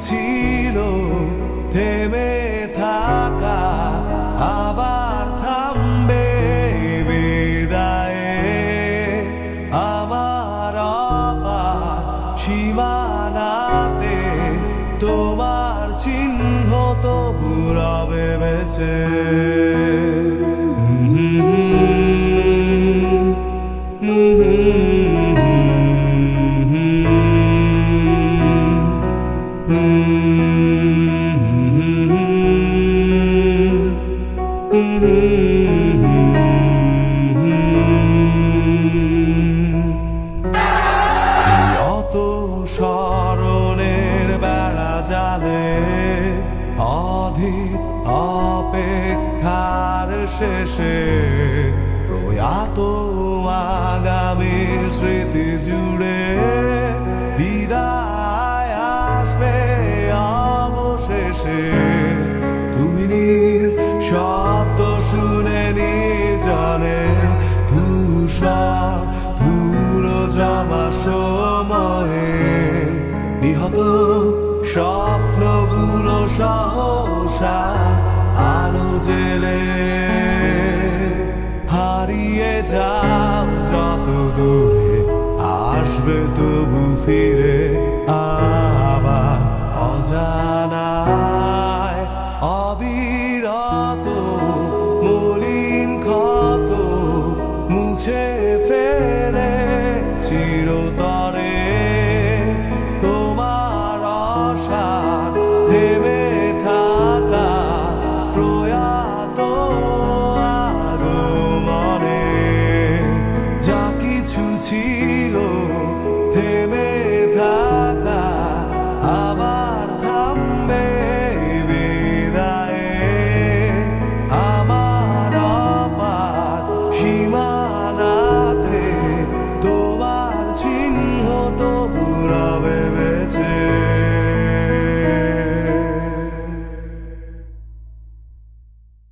ছিল থেমে থাকা, আবার থামবে বিদায়ে। আমার অপার সীমানাতে তোমার চিহ্ন তবু রবে বেঁচে। যত স্মরণের বেড়া জালে অধীর অপেক্ষার শেষে প্রয়াত আগামীর স্মৃতি জুড়ে বিদায় আসবে অবশেষে। তুমি শব্দ শুনে নির্জনে ধূসর ধুলো জমা সময়ে নিহত স্বপ্নগুলো সহসা আলো জেলে হারিয়ে যাও যত দূরে, আসবে তবু ফিরে আবার অজানায় অবিরত মলিন ক্ষত মুছে ফেলে চিরতরে তোমার আশা